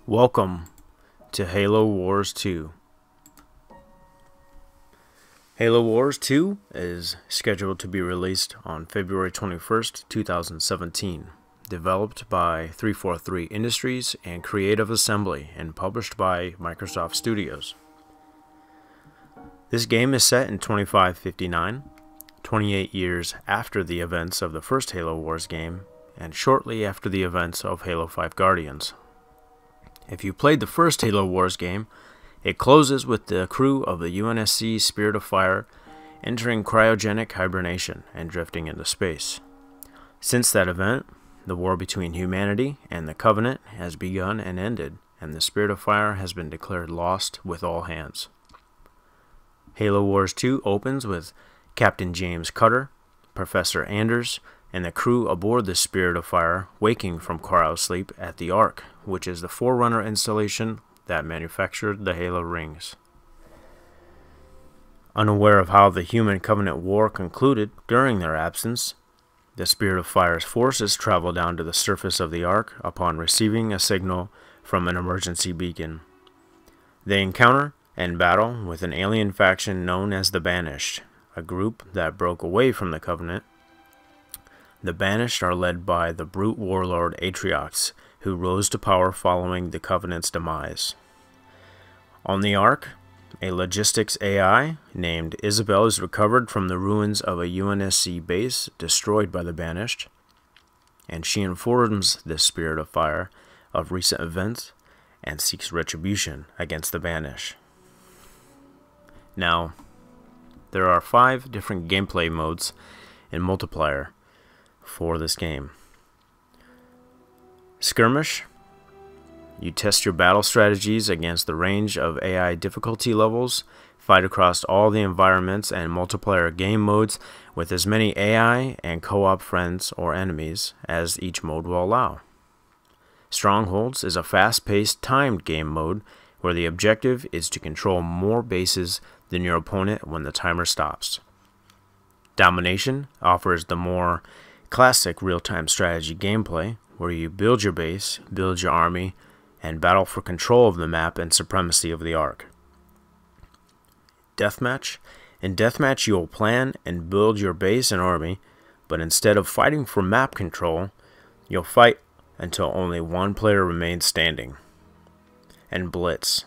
Welcome to Halo Wars 2. Halo Wars 2 is scheduled to be released on February 21st, 2017. Developed by 343 Industries and Creative Assembly and published by Microsoft Studios. This game is set in 2559, 28 years after the events of the first Halo Wars game, and shortly after the events of Halo 5 Guardians. If you played the first Halo Wars game, it closes with the crew of the UNSC Spirit of Fire entering cryogenic hibernation and drifting into space. Since that event, the war between humanity and the Covenant has begun and ended, and the Spirit of Fire has been declared lost with all hands. Halo Wars 2 opens with Captain James Cutter, Professor Anders, and the crew aboard the Spirit of Fire waking from cryosleep at the Ark, which is the Forerunner installation that manufactured the Halo rings. Unaware of how the Human Covenant War concluded during their absence, the Spirit of Fire's forces travel down to the surface of the Ark upon receiving a signal from an emergency beacon. They encounter and battle with an alien faction known as the Banished, a group that broke away from the Covenant. The Banished are led by the brute warlord Atriox, who rose to power following the Covenant's demise. On the Ark, a logistics AI named Isabel is recovered from the ruins of a UNSC base destroyed by the Banished, and she informs the Spirit of Fire of recent events and seeks retribution against the Banished. Now, there are 5 different gameplay modes in multiplayer for this game. Skirmish. You test your battle strategies against the range of AI difficulty levels, fight across all the environments and multiplayer game modes with as many AI and co-op friends or enemies as each mode will allow. Strongholds is a fast-paced timed game mode where the objective is to control more bases than your opponent when the timer stops. Domination offers the more classic real-time strategy gameplay where you build your base, build your army, and battle for control of the map and supremacy of the Ark. Deathmatch. In Deathmatch, you will plan and build your base and army, but instead of fighting for map control, you'll fight until only one player remains standing. And Blitz.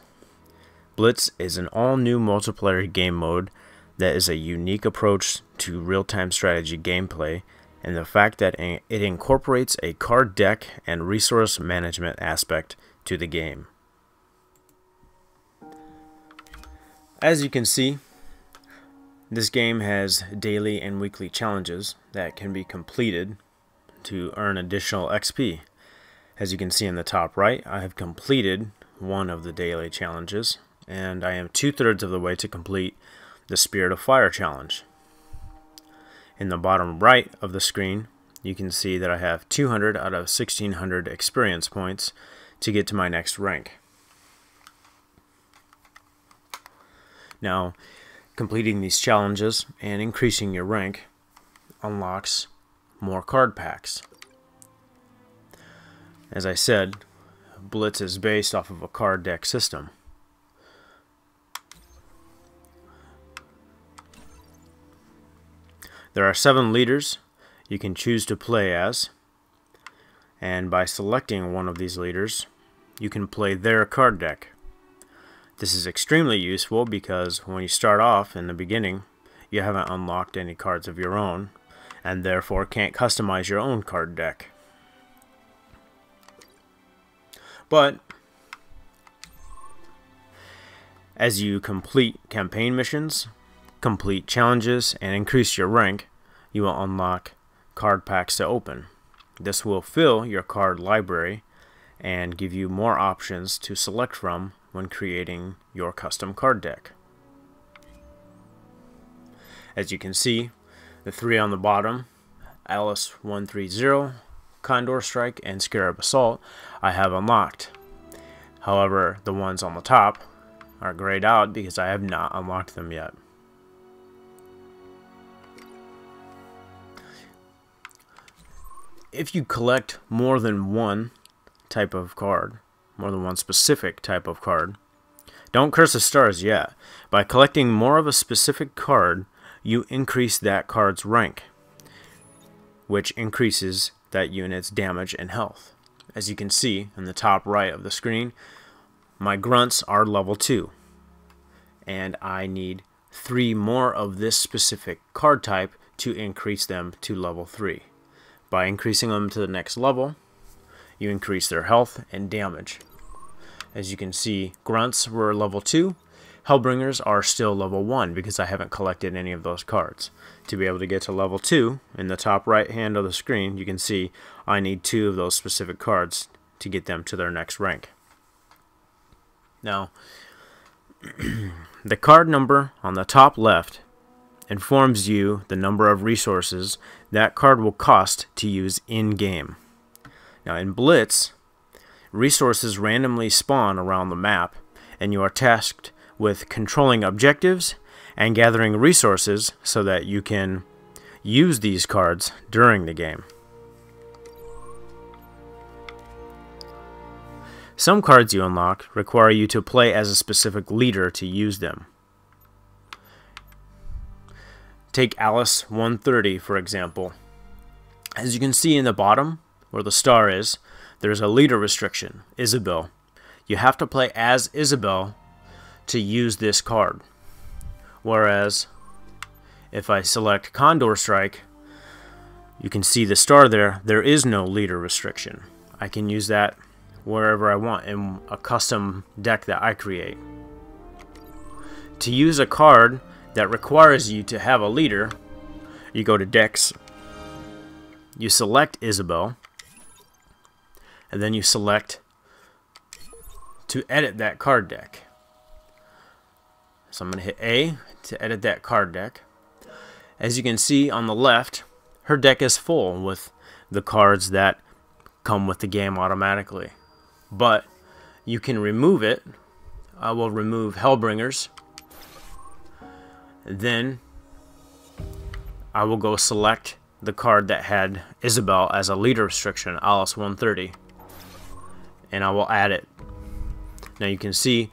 Blitz is an all-new multiplayer game mode that is a unique approach to real-time strategy gameplay, and the fact that it incorporates a card deck and resource management aspect to the game. As you can see, this game has daily and weekly challenges that can be completed to earn additional XP. As you can see in the top right, I have completed one of the daily challenges, and I am 2/3 of the way to complete the Spirit of Fire challenge. In the bottom right of the screen, you can see that I have 200 out of 1600 experience points to get to my next rank. Now, completing these challenges and increasing your rank unlocks more card packs. As I said, Blitz is based off of a card deck system. There are 7 leaders you can choose to play as, and by selecting one of these leaders, you can play their card deck. This is extremely useful because when you start off in the beginning, you haven't unlocked any cards of your own, and therefore can't customize your own card deck. But as you complete campaign missions, complete challenges, and increase your rank, you will unlock card packs to open. This will fill your card library and give you more options to select from when creating your custom card deck. As you can see, the 3 on the bottom, Alice 130, Condor Strike, and Scarab Assault, I have unlocked. However, the ones on the top are grayed out because I have not unlocked them yet. If you collect more than one type of card, more than one specific type of card. Don't curse the stars yet. By collecting more of a specific card, you increase that card's rank, which increases that unit's damage and health. As you can see in the top right of the screen, my grunts are level 2, and I need 3 more of this specific card type to increase them to level 3. By increasing them to the next level, you increase their health and damage. As you can see, grunts were level 2. Hellbringers are still level 1 because I haven't collected any of those cards. To be able to get to level 2, in the top right hand of the screen, you can see I need 2 of those specific cards to get them to their next rank. Now, the card number on the top left informs you the number of resources that card will cost to use in-game. Now, in Blitz, resources randomly spawn around the map, and you are tasked with controlling objectives and gathering resources so that you can use these cards during the game. Some cards you unlock require you to play as a specific leader to use them. Take Alice 130, for example. As you can see in the bottom, where the star is, there's a leader restriction, Isabel. You have to play as Isabel to use this card. Whereas, if I select Condor Strike, you can see the star there, there is no leader restriction. I can use that wherever I want in a custom deck that I create. To use a card that requires you to have a leader, you go to Decks, you select Isabel, and then you select to edit that card deck. So I'm going to hit A to edit that card deck. As you can see on the left, her deck is full with the cards that come with the game automatically. But you can remove it. I will remove Hellbringers. Then I will go select the card that had Isabel as a leader restriction, Alice 130, and I will add it. Now you can see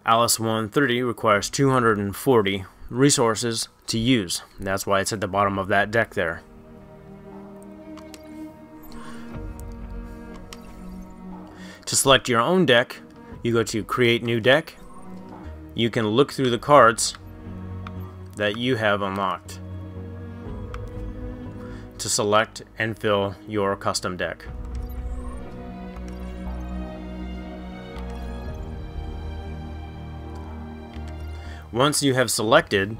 Alice 130 requires 240 resources to use. That's why it's at the bottom of that deck there. To select your own deck, you go to Create New Deck. You can look through the cards that you have unlocked to select and fill your custom deck. Once you have selected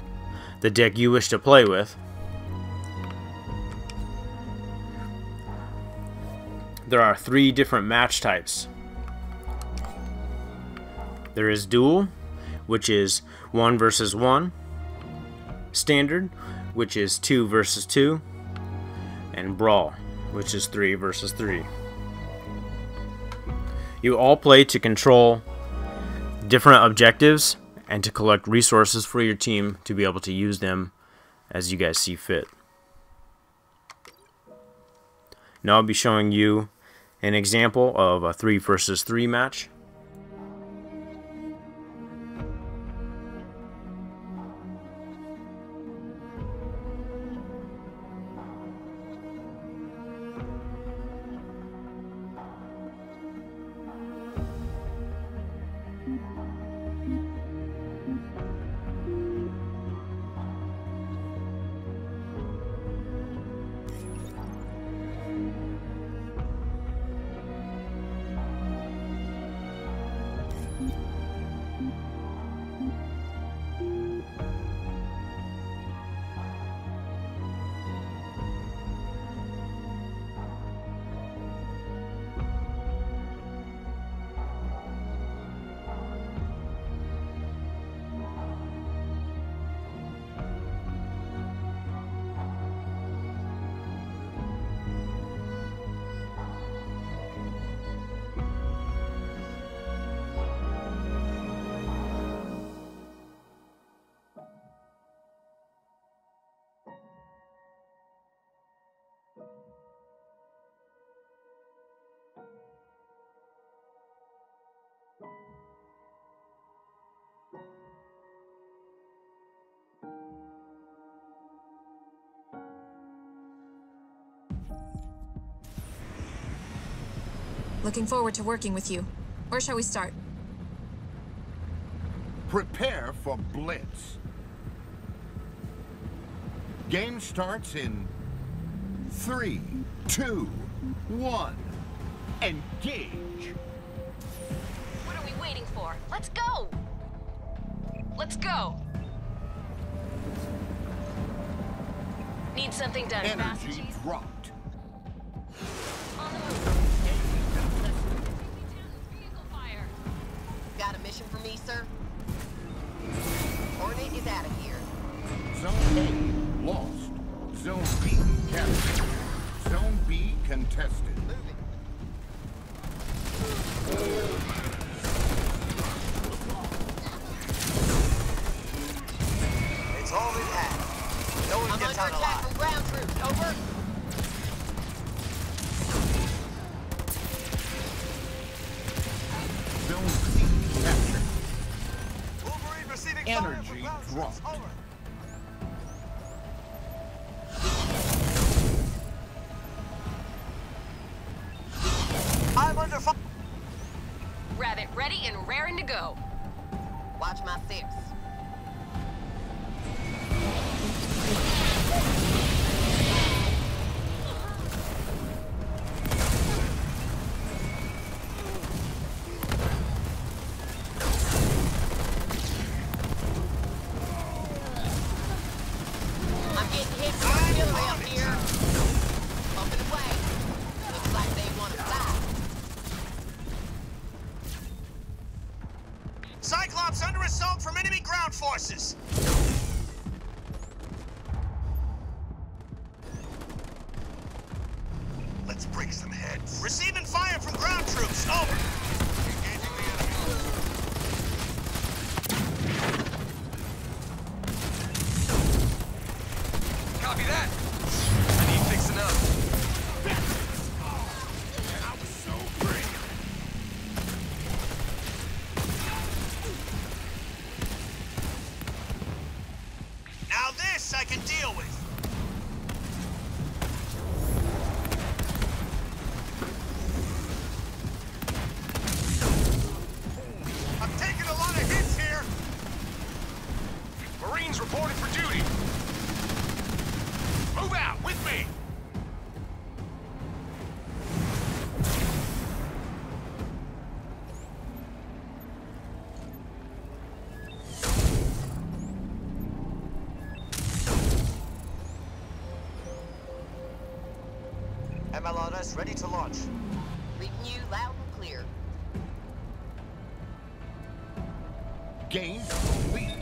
the deck you wish to play with, there are 3 different match types. There is Duel, which is 1 versus 1, Standard, which is 2 versus 2, and Brawl, which is 3 versus 3. You all play to control different objectives and to collect resources for your team to be able to use them as you guys see fit. Now I'll be showing you an example of a 3 versus 3 match. Looking forward to working with you. Where shall we start? Prepare for Blitz. Game starts in 3, 2, 1. Engage. What are we waiting for? Let's go! Let's go! Need something done fast, Energy Chief? dropped. On the move. Vehicle fire. Got a mission for me, sir? Hornet is out of here. Zone A lost. Zone B captured. Zone B contested. Moving. It's all it had. No one I'm gets under out attack alive. from ground troops. Over. Zone C captured. Wolverine receiving Energy fire from ground troops. dropped. Over. I'm under fire. Rabbit ready and raring to go. Watch my six. I'm getting hit from artillery up here. Bumping away. Looks like they want to fly. Cyclops under assault from enemy ground forces. Let's break some heads. Receiving fire from ground troops. Over. Engaging the enemy. Copy that. I need fixing up. I was so free. Now this I can deal with. I'm taking a lot of hits here. Marines reported for duty. Move out with me. MLRS ready to launch. Reading you loud and clear. Gained lead.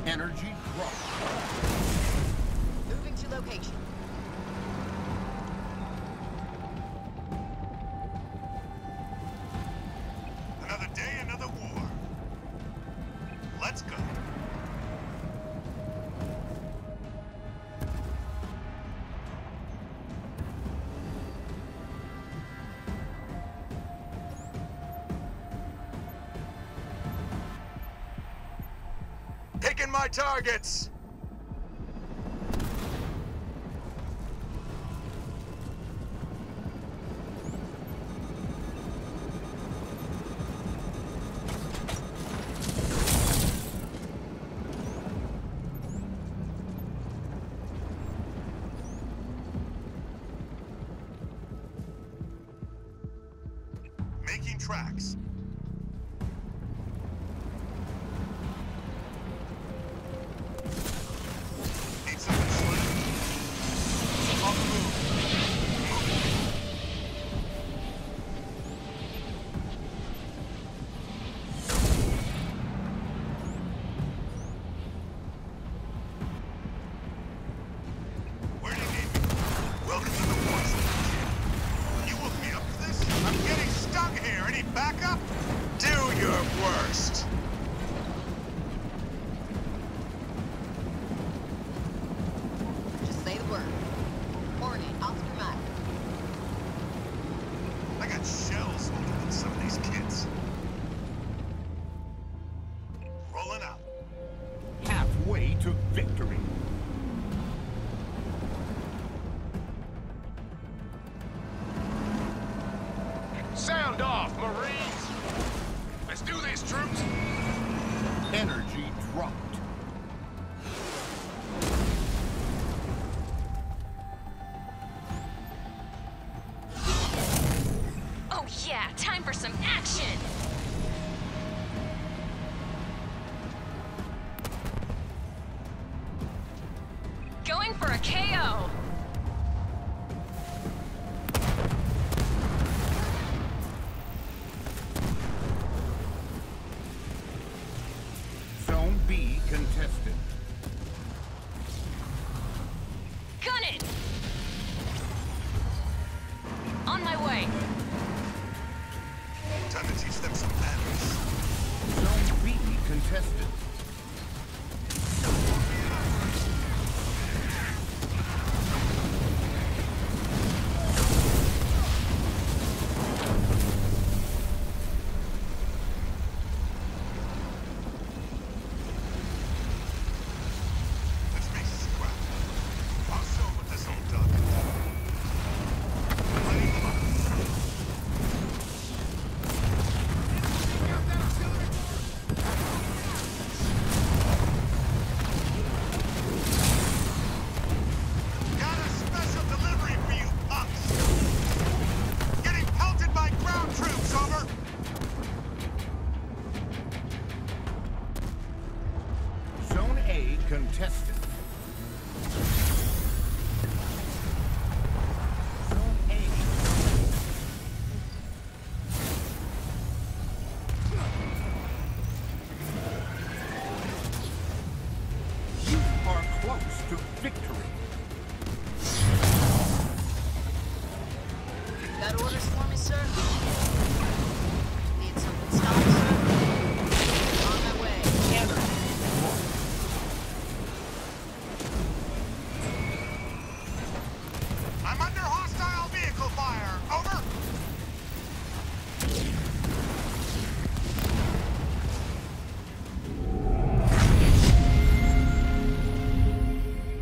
Energy dropped. Moving to location. Another day, another war. Let's go. Picking my targets. Making tracks. Need something slim? On the move. Where do you need me? Welcome to the war zone. You woke me up for this? I'm getting stung here. Any backup? Do your worst. Just say the word. Hornet, Oscar Mike. I got shells older than some of these kids. Rolling out. Halfway to victory. Marines! Let's do this, troops! Energy dropped. Oh yeah, time for some action! Going for a KO! Zone B contested. Gun it! On my way. Time to teach them some manners. Zone B contested. Let's make scrap. I'll show what this old dog can do. Lighting them up. Got a special delivery for you punks. Getting pelted by ground troops, over. Zone A contested. Zone A. You are close to victory. Got orders for me, sir? Need something stopped, sir? On my way. I'm under hostile vehicle fire. Over.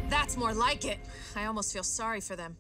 That's more like it. I almost feel sorry for them.